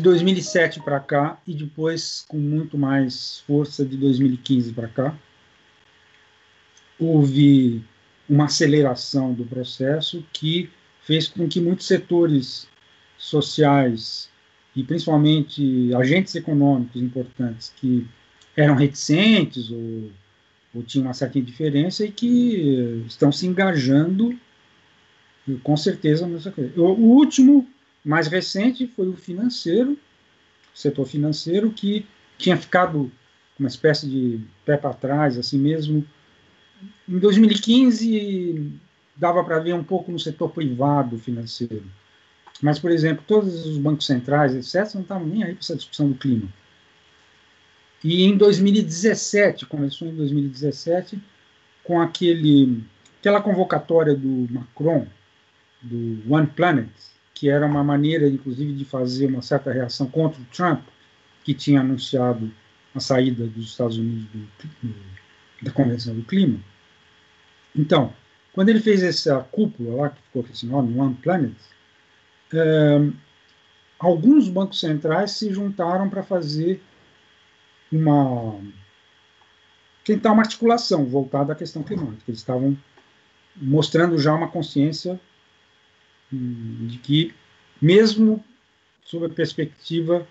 2007 para cá e depois com muito mais força de 2015 para cá. Houve uma aceleração do processo que fez com que muitos setores sociais e principalmente agentes econômicos importantes que eram reticentes ou tinham uma certa indiferença e que estão se engajando com certeza nessa coisa. O último, mais recente, foi o financeiro, o setor financeiro, que tinha ficado uma espécie de pé para trás, assim mesmo. Em 2015, dava para ver um pouco no setor privado financeiro. Mas, por exemplo, todos os bancos centrais, etc., não estavam nem aí para essa discussão do clima. E em 2017, começou em 2017, com aquela convocatória do Macron, do One Planet, que era uma maneira, inclusive, de fazer uma certa reação contra o Trump, que tinha anunciado a saída dos Estados Unidos da Convenção do Clima. Então, quando ele fez essa cúpula lá, que ficou com esse nome, One Planet, alguns bancos centrais se juntaram para fazer tentar uma articulação voltada à questão climática. Eles estavam mostrando já uma consciência de que, mesmo sob a perspectiva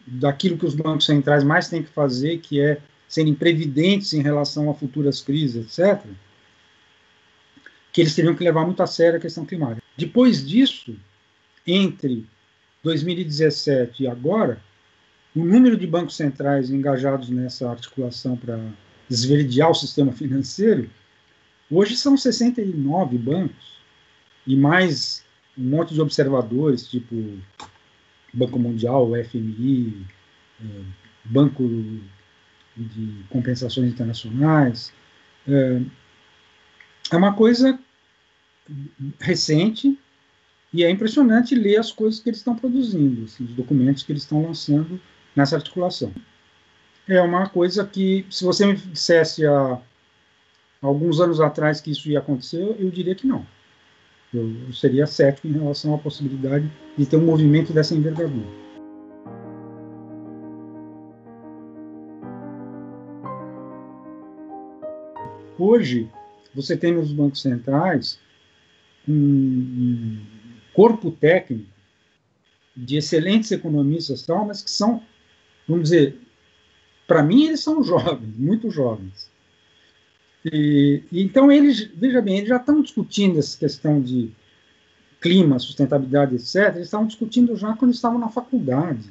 daquilo que os bancos centrais mais têm que fazer, que é serem previdentes em relação a futuras crises, etc., que eles teriam que levar muito a sério a questão climática. Depois disso, entre 2017 e agora, o número de bancos centrais engajados nessa articulação para esverdear o sistema financeiro, hoje são 69 bancos, e mais um monte de observadores, tipo Banco Mundial, FMI, Banco de Compensações Internacionais. É uma coisa recente e é impressionante ler as coisas que eles estão produzindo, assim, os documentos que eles estão lançando nessa articulação. É uma coisa que, se você me dissesse há alguns anos atrás que isso ia acontecer, eu diria que não. Eu seria cético em relação à possibilidade de ter um movimento dessa envergadura. Hoje, você tem nos bancos centrais um corpo técnico de excelentes economistas, mas que são, vamos dizer, para mim eles são jovens, muito jovens. Então eles, veja bem, eles já estão discutindo essa questão de clima, sustentabilidade, etc. Eles estavam discutindo já quando estavam na faculdade.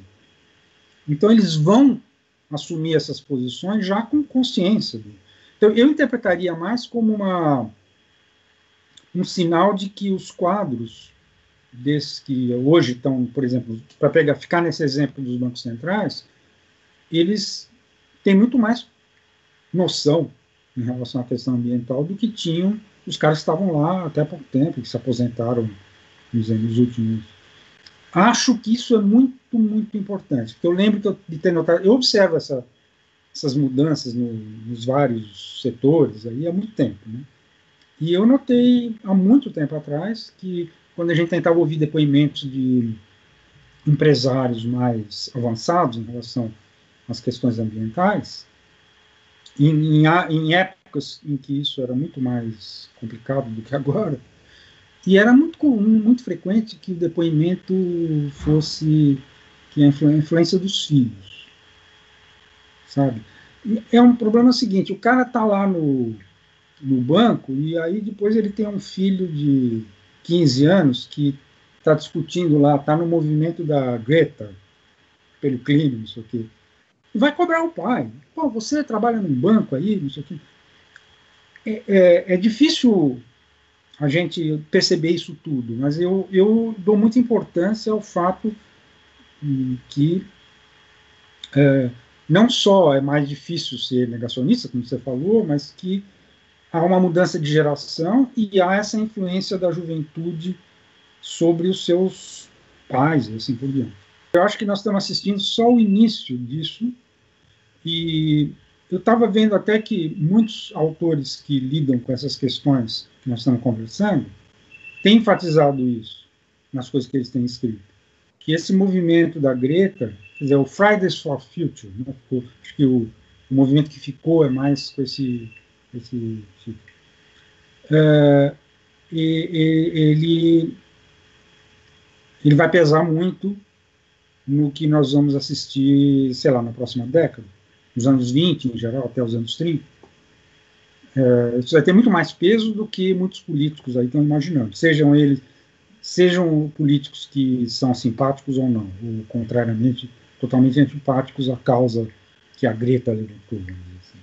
Então eles vão assumir essas posições já com consciência. Então eu interpretaria mais como um sinal de que os quadros desses que hoje estão, por exemplo, para ficar nesse exemplo dos bancos centrais, eles têm muito mais noção em relação à questão ambiental do que tinham os caras que estavam lá até há pouco tempo, que se aposentaram nos últimos. Acho que isso é muito, muito importante, porque eu lembro de ter notado, eu observo essas mudanças nos vários setores aí há muito tempo, né? E eu notei há muito tempo atrás que, quando a gente tentava ouvir depoimentos de empresários mais avançados em relação às questões ambientais, em épocas em que isso era muito mais complicado do que agora, e era muito comum, muito frequente que o depoimento fosse que a influência dos filhos, sabe? É um problema seguinte, o cara está lá no banco, e aí depois ele tem um filho de 15 anos que está discutindo lá, está no movimento da Greta, pelo clima, não sei o quê, e vai cobrar o pai. Pô, você trabalha num banco aí, não sei o quê. É difícil a gente perceber isso tudo, mas eu dou muita importância ao fato que não só é mais difícil ser negacionista, como você falou, mas que há uma mudança de geração e há essa influência da juventude sobre os seus pais e assim por diante. Eu acho que nós estamos assistindo só o início disso, e eu estava vendo até que muitos autores que lidam com essas questões que nós estamos conversando têm enfatizado isso nas coisas que eles têm escrito, que esse movimento da Greta, quer dizer, o Fridays for Future, né, acho que o movimento que ficou é mais com esse tipo. Ele vai pesar muito no que nós vamos assistir, sei lá, na próxima década, nos anos 20, em geral, até os anos 30. Isso vai ter muito mais peso do que muitos políticos aí estão imaginando, sejam políticos que são simpáticos ou não, ou contrariamente, totalmente antipáticos à causa que a Greta levantou, vamos dizer assim.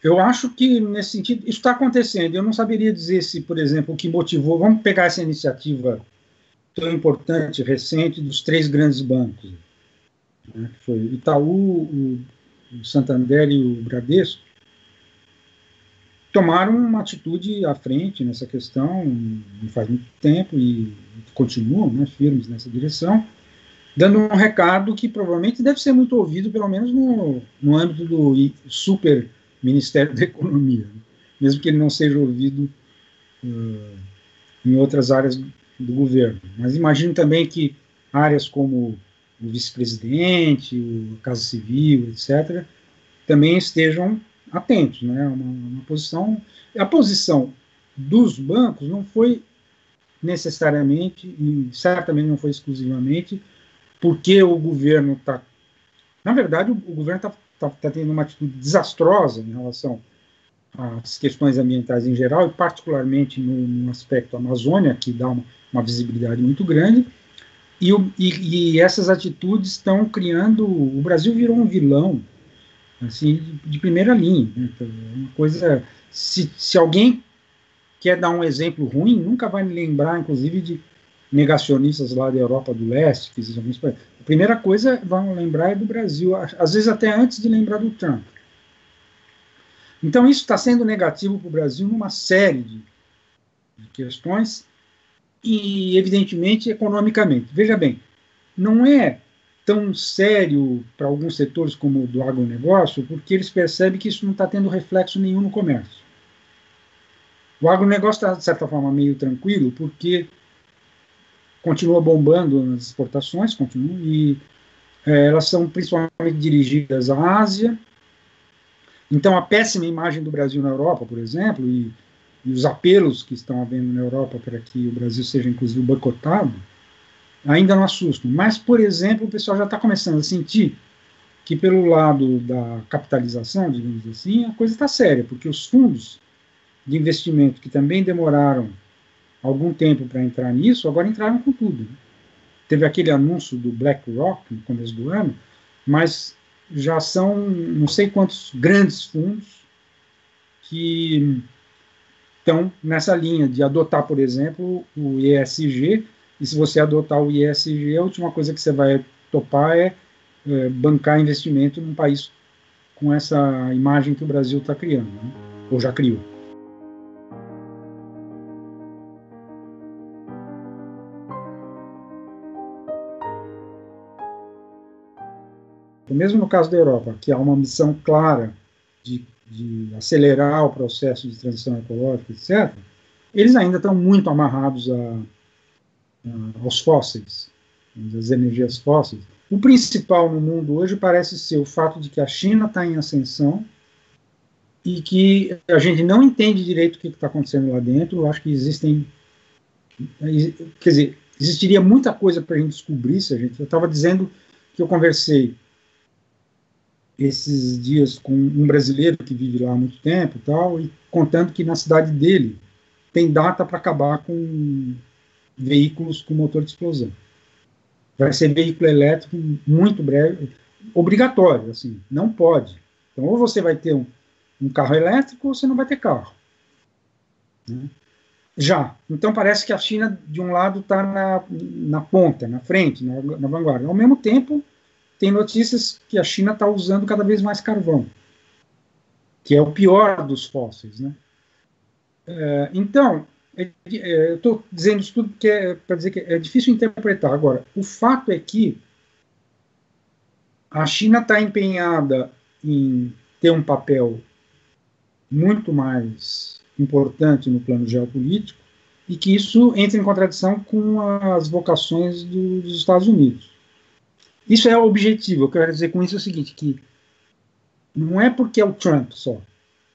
Eu acho que, nesse sentido, isso está acontecendo. Eu não saberia dizer se, por exemplo, o que motivou. Vamos pegar essa iniciativa tão importante, recente, dos 3 grandes bancos, né, que foi o Itaú, o Santander e o Bradesco, tomaram uma atitude à frente nessa questão não faz muito tempo e continuam, né, firmes nessa direção, dando um recado que provavelmente deve ser muito ouvido, pelo menos no âmbito do super Ministério da Economia, né, mesmo que ele não seja ouvido em outras áreas do governo. Mas imagino também que áreas como o vice-presidente, a Casa Civil, etc., também estejam atentos, né? Uma posição. A posição dos bancos não foi necessariamente, e certamente não foi exclusivamente, porque o governo está. Na verdade, o governo está tendo uma atitude desastrosa em relação às questões ambientais em geral, e particularmente no aspecto Amazônia, que dá uma visibilidade muito grande, e essas atitudes estão criando. O Brasil virou um vilão assim, de primeira linha. Né? Então, uma coisa. Se alguém quer dar um exemplo ruim, nunca vai me lembrar, inclusive, de negacionistas lá da Europa do Leste, que existem alguns países. A primeira coisa que vão lembrar é do Brasil, às vezes até antes de lembrar do Trump. Então, isso está sendo negativo para o Brasil numa série de questões, e, evidentemente, economicamente. Veja bem, não é tão sério para alguns setores como o do agronegócio, porque eles percebem que isso não está tendo reflexo nenhum no comércio. O agronegócio está, de certa forma, meio tranquilo, porque continua bombando nas exportações, e elas são principalmente dirigidas à Ásia. Então, a péssima imagem do Brasil na Europa, por exemplo, e os apelos que estão havendo na Europa para que o Brasil seja, inclusive, boicotado, ainda não assustam. Mas, por exemplo, o pessoal já está começando a sentir que, pelo lado da capitalização, digamos assim, a coisa está séria, porque os fundos de investimento, que também demoraram algum tempo para entrar nisso, agora entraram com tudo. Né? Teve aquele anúncio do BlackRock no começo do ano, mas já são não sei quantos grandes fundos que estão nessa linha de adotar, por exemplo, o ESG, e se você adotar o ESG, a última coisa que você vai topar é bancar investimento num país com essa imagem que o Brasil está criando, né? Ou já criou. Mesmo no caso da Europa, que há uma missão clara de acelerar o processo de transição ecológica, etc., eles ainda estão muito amarrados aos fósseis, às energias fósseis. O principal no mundo hoje parece ser o fato de que a China está em ascensão e que a gente não entende direito o que está acontecendo lá dentro. Eu acho que quer dizer, existiria muita coisa para a gente descobrir. Eu estava dizendo que eu conversei esses dias com um brasileiro que vive lá há muito tempo e contando que na cidade dele tem data para acabar com veículos com motor de explosão. Vai ser veículo elétrico muito breve, obrigatório, assim, não pode. Então, ou você vai ter um carro elétrico, ou você não vai ter carro. Né? Já. Então, parece que a China, de um lado, está na ponta, na frente, na vanguarda. Ao mesmo tempo, tem notícias que a China está usando cada vez mais carvão, que é o pior dos fósseis. Né? Então, eu estou dizendo isso tudo para dizer que é difícil interpretar. Agora, o fato é que A China está empenhada em ter um papel muito mais importante no plano geopolítico e que isso entra em contradição com as vocações dos Estados Unidos. Isso é o objetivo. Eu quero dizer com isso é o seguinte, que não é porque é o Trump só.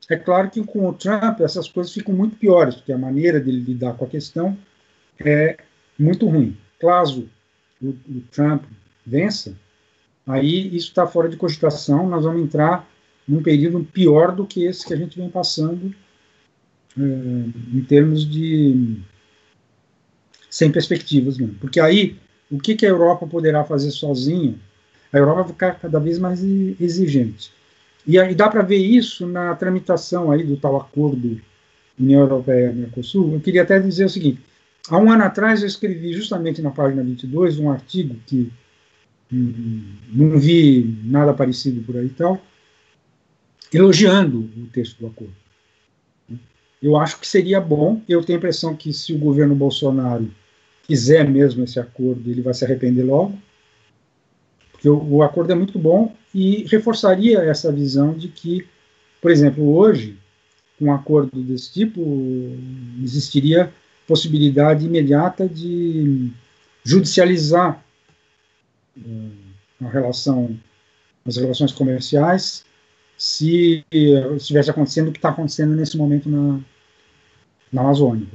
É claro que com o Trump essas coisas ficam muito piores, porque a maneira dele lidar com a questão é muito ruim. Caso o Trump vença, aí isso está fora de cogitação, nós vamos entrar num período pior do que esse que a gente vem passando em termos de sem perspectivas mesmo. Porque aí, o que a Europa poderá fazer sozinha? A Europa vai ficar cada vez mais exigente. E aí dá para ver isso na tramitação aí do tal acordo União Europeia-Mercosul. Eu queria até dizer o seguinte, há um ano atrás eu escrevi justamente na página 22 um artigo que não vi nada parecido por aí e tal, elogiando o texto do acordo. Eu acho que seria bom, eu tenho a impressão que se o governo Bolsonaro quiser mesmo esse acordo, ele vai se arrepender logo, porque o acordo é muito bom e reforçaria essa visão de que, por exemplo, hoje, com um acordo desse tipo, existiria possibilidade imediata de judicializar as relações comerciais se estivesse acontecendo o que está acontecendo nesse momento na Amazônia.